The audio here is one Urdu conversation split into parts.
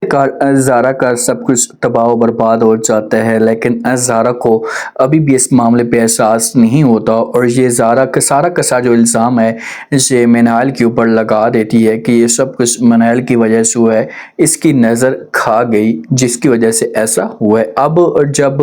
زارا کا سب کچھ تباہ و برباد ہو جاتا ہے، لیکن زارا کو ابھی بھی اس معاملے پہ احساس نہیں ہوتا، اور یہ زارا کا سارا جو الزام ہے یہ منال کے اوپر لگا دیتی ہے کہ یہ سب کچھ منال کی وجہ سے ہوا ہے، اس کی نظر کھا گئی جس کی وجہ سے ایسا ہوا ہے۔ اب جب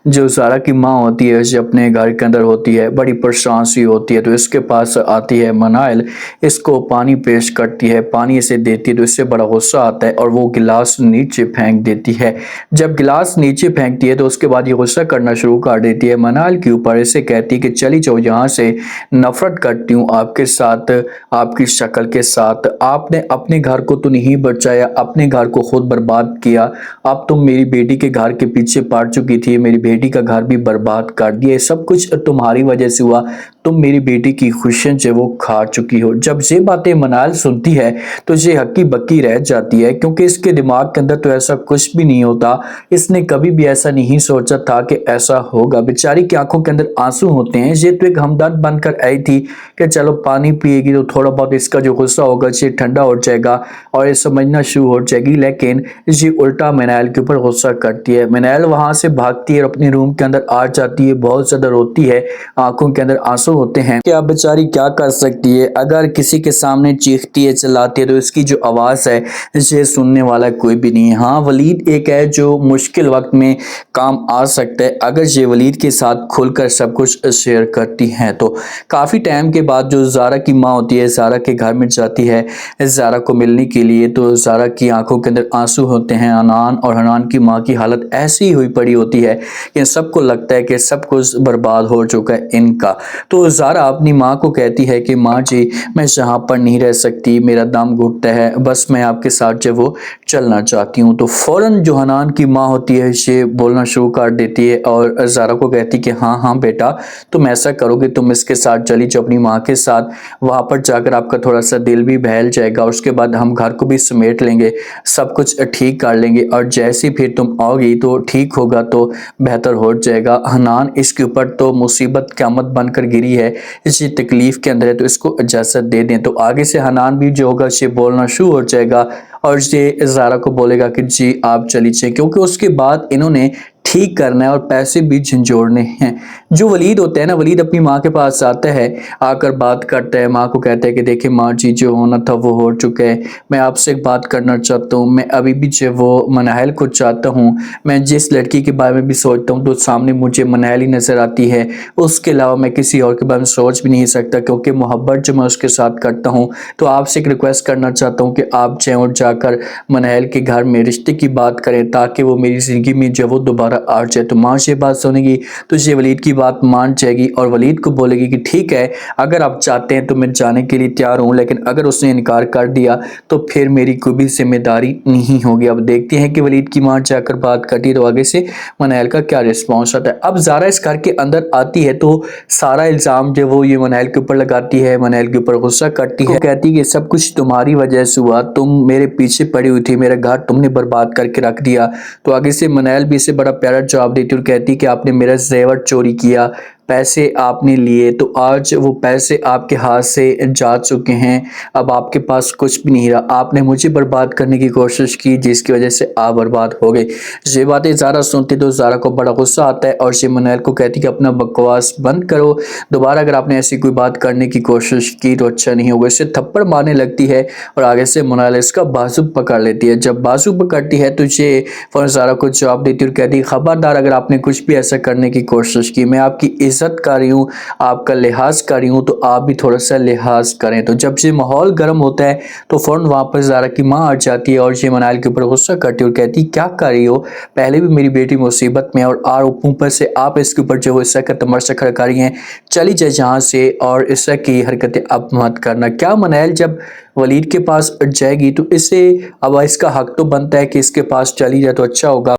جو زارا کی ماں ہوتی ہے، جو اپنے گھر کے اندر ہوتی ہے، بڑی پریشان سی ہوتی ہے، تو اس کے پاس آتی ہے منال، اس کو پانی پیش کرتی ہے، پانی اسے دیتی ہے تو اس سے بڑا غصہ آتا ہے اور وہ گلاس نیچے پھینک دیتی ہے۔ جب گلاس نیچے پھینکتی ہے تو اس کے بعد یہ غصہ کرنا شروع کر دیتی ہے منال کے اوپر، اسے کہتی ہے کہ چلی جاؤ یہاں سے، نفرت کرتی ہوں آپ کے ساتھ، آپ کی شکل کے ساتھ، آپ نے اپنے گھر کو تو نہیں بچایا، اپنے گھر کو خود برباد کیا، اب تم میری بیٹی کے گھر کے پیچھے پڑ چکی تھی، میری بیٹی کا گھر بھی برباد کر دیا، سب کچھ تمہاری وجہ سے ہوا، تم میری بیٹی کی خوشیاں جو وہ کھا چکی ہو۔ جب یہ باتیں منال سنتی ہے تو یہ ہکی بکی رہ جاتی ہے، کیونکہ اس کے دماغ کے اندر تو ایسا کچھ بھی نہیں ہوتا، اس نے کبھی بھی ایسا نہیں سوچا تھا کہ ایسا ہوگا۔ بیچاری کی آنکھوں کے اندر آنسو ہوتے ہیں، یہ تو ایک ہمدرد بن کر آئی تھی کہ چلو پانی پیے گی تو تھوڑا بہت اس کا جو غصہ ہوگا یہ ٹھنڈا ہو جائے گا اور یہ سمجھنا شروع ہو جائے گی، لیکن یہ الٹا منال کے اوپر غصہ کرتی ہے۔ منال وہاں سے بھاگتی ہے اور اپنے روم کے اندر آ جاتی ہے، بہت زیادہ روتی ہے، آنکھوں کے اندر آنسو ہوتے ہیں کہ اب بیچاری کیا کر سکتی ہے، اگر کسی کے سامنے چیختی ہے چلاتی ہے تو اس کی جو آواز ہے یہ سننے والا کوئی بھی نہیں ہے۔ ہاں ولید ایک ہے جو مشکل وقت میں کام آ سکتا ہے، اگر یہ ولید کے ساتھ کھل کر سب کچھ شیئر کرتی ہیں تو۔ کافی ٹائم کے بعد جو زارا کی ماں ہوتی ہے زارا کے گھر میں جاتی ہے زارا کو ملنے کے لیے، تو زارا کی آنکھوں کے اندر آنسو ہوتے ہیں، حنان اور حنان کی ماں کی حالت ایسی ہوئی پڑی ہوتی ہے کہ سب کو لگتا ہے کہ سب کچھ برباد ہو چکا ہے ان کا۔ تو زارا اپنی ماں کو کہتی ہے کہ ماں جی میں یہاں پر نہیں رہ سکتی، میرا دم گھٹتا ہے، بس میں آپ کے ساتھ جو وہ چلنا چاہتی ہوں۔ تو فوراً جو حنان کی ماں ہوتی ہے یہ بولنا شروع کر دیتی ہے اور زارا کو کہتی کہ ہاں ہاں بیٹا تم ایسا کرو گے، تم اس کے ساتھ چلی جاؤ اپنی ماں کے ساتھ، وہاں پر جا کر آپ کا تھوڑا سا دل بھی بہل جائے گا، اس کے بعد ہم گھر کو بھی سمیٹ لیں گے، سب کچھ ٹھیک کر لیں گے، اور جیسے پھر تم آؤ گی تو ٹھیک ہوگا تو بہتر ہو جائے گا۔ حنان اس کے اوپر تو مصیبت قیامت بن کر گری ہے، اسی تکلیف کے اندر ہے، تو اس کو اجازت دے دیں۔ تو آگے سے حنان بھی جو ہوگا یہ بولنا شروع ہو جائے گا اور یہ زارا کو بولے گا کہ جی آپ چلی جائیں، کیونکہ اس کے بعد انہوں نے ٹھیک کرنا ہے اور پیسے بھی جھنجھوڑنے ہیں۔ جو ولید ہوتا ہے نا، ولید اپنی ماں کے پاس آتا ہے، آ کر بات کرتا ہے، ماں کو کہتا ہے کہ دیکھیں ماں جی جو ہونا تھا وہ ہو چکا ہے، میں آپ سے ایک بات کرنا چاہتا ہوں، میں ابھی بھی جو وہ منال کو چاہتا ہوں، میں جس لڑکی کے بارے میں بھی سوچتا ہوں تو سامنے مجھے منال ہی نظر آتی ہے، اس کے علاوہ میں کسی اور کے بارے میں سوچ بھی نہیں سکتا، کیونکہ محبت جو میں اس کے ساتھ کرتا ہوں۔ تو آپ سے ایک ریکویسٹ کرنا چاہتا ہوں کہ آپ جائیں اور جا کر منال کے گھر میں رشتے کی بات کریں تاکہ وہ میری زندگی میں جو وہ دوبارہ آ جائے۔ تو ماں یہ بات سنے گی تو یہ ولید کی بات مان جائے گی اور ولید کو بولے گی کہ ٹھیک ہے اگر آپ چاہتے ہیں تو میں جانے کے لیے تیار ہوں، لیکن اگر اس نے انکار کر دیا تو پھر میری کوئی بھی ذمہ داری نہیں ہوگی۔ اب دیکھتے ہیں کہ ولید کی ماں جا کر بات کرتی ہے تو آگے سے منال کا کیا رسپانس آتا ہے۔ اب زارا اس گھر کے اندر آتی ہے تو سارا الزام جو وہ یہ منال کے اوپر لگاتی ہے، منال کے اوپر غصہ کرتی ہے، کہتی کہ سب کچھ تمہاری وجہ سے ہوا، تم میرے پیچھے پڑی ہوئی تھی، میرا گھر تم نے برباد کر کے رکھ دیا۔ تو آگے سے منال بھی اسے بڑا پیارا جواب دیتی اور کہتی کہ آپ نے میرا زیور چوری کیا، پیسے آپ نے لیے، تو آج وہ پیسے آپ کے ہاتھ سے جا چکے ہیں، اب آپ کے پاس کچھ بھی نہیں رہا، آپ نے مجھے برباد کرنے کی کوشش کی جس کی وجہ سے آپ برباد ہو گئے۔ یہ باتیں زارا سنتی تو زارا کو بڑا غصہ آتا ہے اور یہ منال کو کہتی کہ اپنا بکواس بند کرو، دوبارہ اگر آپ نے ایسی کوئی بات کرنے کی کوشش کی تو اچھا نہیں ہوگا۔ اسے تھپڑ مارنے لگتی ہے اور آگے سے منال اس کا بازو پکڑ لیتی ہے۔ جب بازو پکڑتی ہے تو یہ فوراً زارا کو جواب دیتی اور کہتی خبردار اگر آپ نے کچھ بھی ایسا کرنے کی کوشش کی، میں آپ کی عزت کر رہی ہوں، آپ کا لحاظ کر رہی ہوں، تو آپ بھی تھوڑا سا لحاظ کریں۔ تو جب یہ ماحول گرم ہوتا ہے تو فوراً وہاں پر زارا کی ماں آ جاتی ہے اور یہ منال کے اوپر غصہ کرتی اور کہتی کیا کر رہی ہو، پہلے بھی میری بیٹی مصیبت میں اور اوپر سے آپ اس کے اوپر جو اس کا تماشا کھڑا کر رہی ہیں، چلی جائے جہاں سے اور اس طرح کی حرکتیں اب مت کرنا۔ کیا منال جب ولید کے پاس جائے گی تو اسے اب اس کا حق تو بنتا ہے کہ اس کے پاس چلی جائے تو اچھا ہوگا۔